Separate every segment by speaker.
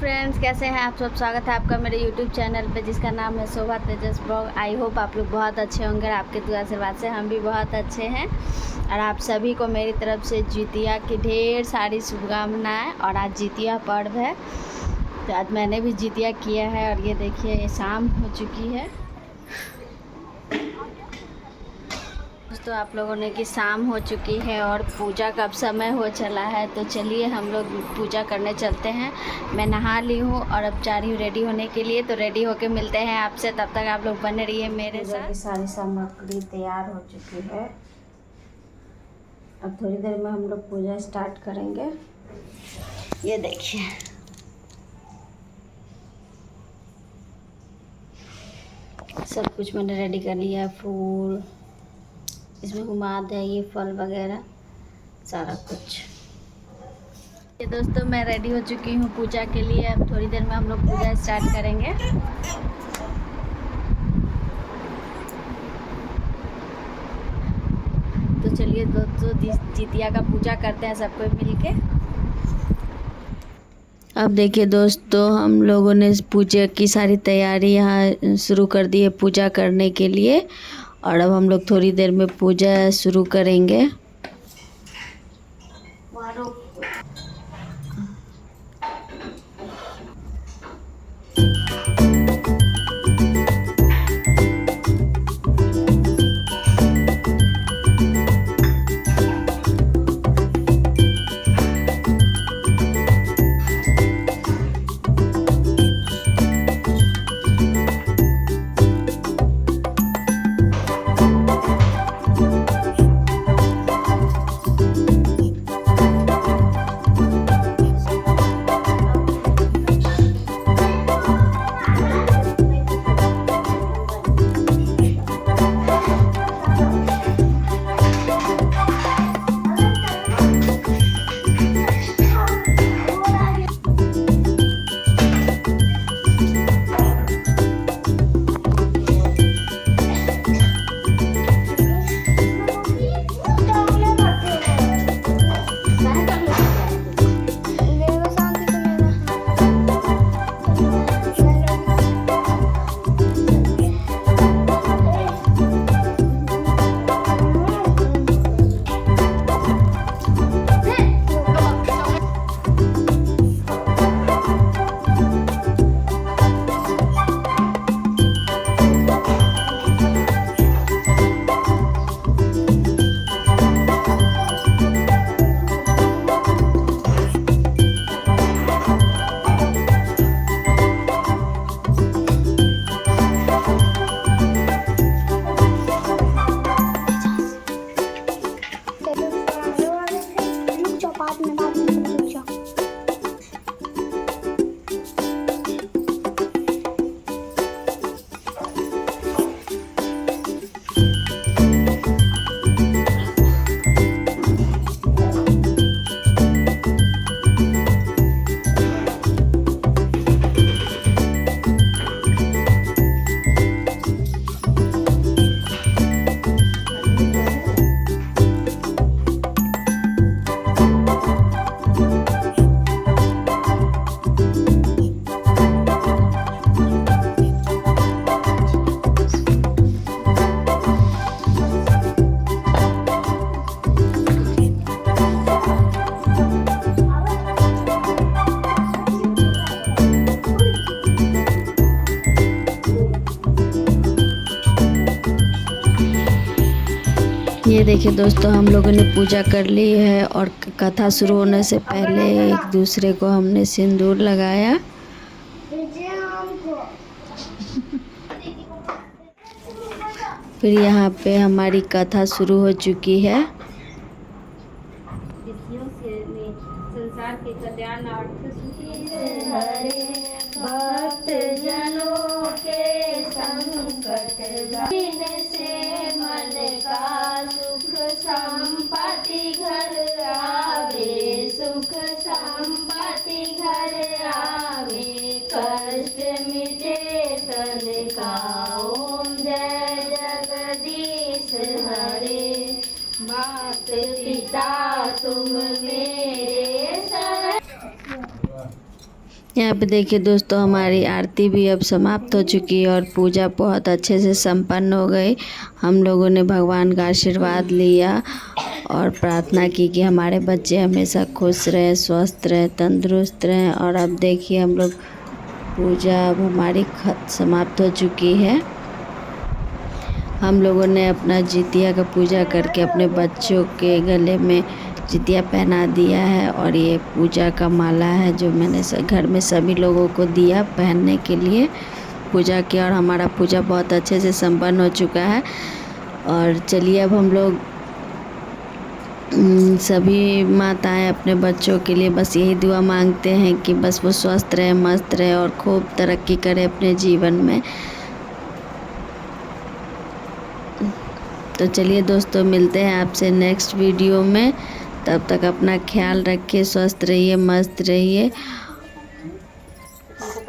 Speaker 1: Friends, कैसे हैं आप सब। स्वागत है आपका मेरे यूट्यूब चैनल पे जिसका नाम है शोभा तेजस ब्लॉग। आई होप आप लोग बहुत अच्छे होंगे। आपके दुआ आशीर्वाद से हम भी बहुत अच्छे हैं। और आप सभी को मेरी तरफ से जितिया की ढेर सारी शुभकामनाएं। और आज जितिया पर्व है तो आज मैंने भी जितिया किया है। और ये देखिए शाम हो चुकी है दोस्तों, आप लोगों ने कि शाम हो चुकी है और पूजा का अब समय हो चला है। तो चलिए हम लोग पूजा करने चलते हैं। मैं नहा ली हूँ और अब जा रही हूँ रेडी होने के लिए। तो रेडी होके मिलते हैं आपसे, तब तक आप लोग बने रहिए मेरे साथ। की सारी सामग्री तैयार हो चुकी है। अब थोड़ी देर में हम लोग पूजा स्टार्ट करेंगे। ये देखिए सब कुछ मैंने रेडी कर लिया। फूल इसमें हुमाद है, ये फल वगैरह सारा कुछ। ये दोस्तों मैं रेडी हो चुकी हूँ पूजा के लिए। अब थोड़ी देर में हम लोग पूजा स्टार्ट करेंगे। तो चलिए दोस्तों जितिया का पूजा करते हैं सब कोई मिलके। अब देखिए दोस्तों, हम लोगों ने पूजा की सारी तैयारी यहाँ शुरू कर दी है पूजा करने के लिए। और अब हम लोग थोड़ी देर में पूजा शुरू करेंगे। ये देखिए दोस्तों, हम लोगों ने पूजा कर ली है और कथा शुरू होने से पहले एक दूसरे को हमने सिंदूर लगाया। फिर यहाँ पे हमारी कथा शुरू हो चुकी है। संसार के कल्याणार्थ भक्त जनों के संकट से मन का सुख संपत्ति घर आवे, सुख संपत्ति घर आवे, कष्ट मिटे तन का। ओम जय जगदीश हरे, मात पिता तुम मेरे यहाँ पे देखिए दोस्तों, हमारी आरती भी अब समाप्त हो चुकी है और पूजा बहुत अच्छे से संपन्न हो गई। हम लोगों ने भगवान का आशीर्वाद लिया और प्रार्थना की कि हमारे बच्चे हमेशा खुश रहें, स्वस्थ रहें, तंदुरुस्त रहें। और अब देखिए हम लोग पूजा अब हमारी समाप्त हो चुकी है। हम लोगों ने अपना जितिया का पूजा करके अपने बच्चों के गले में जितिया पहना दिया है और ये पूजा का माला है जो मैंने घर में सभी लोगों को दिया पहनने के लिए। पूजा किया और हमारा पूजा बहुत अच्छे से संपन्न हो चुका है। और चलिए अब हम लोग सभी माताएं अपने बच्चों के लिए बस यही दुआ मांगते हैं कि बस वो स्वस्थ रहे, मस्त रहे और खूब तरक्की करे अपने जीवन में। तो चलिए दोस्तों, मिलते हैं आपसे नेक्स्ट वीडियो में। तब तक अपना ख्याल रखिए, स्वस्थ रहिए, मस्त रहिए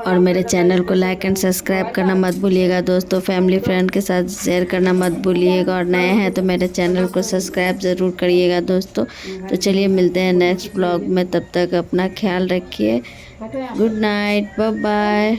Speaker 1: और मेरे चैनल को लाइक एंड सब्सक्राइब करना मत भूलिएगा दोस्तों। फैमिली फ्रेंड के साथ शेयर करना मत भूलिएगा और नए हैं तो मेरे चैनल को सब्सक्राइब ज़रूर करिएगा दोस्तों। तो चलिए मिलते हैं नेक्स्ट ब्लॉग में, तब तक अपना ख्याल रखिए। Good night, bye bye.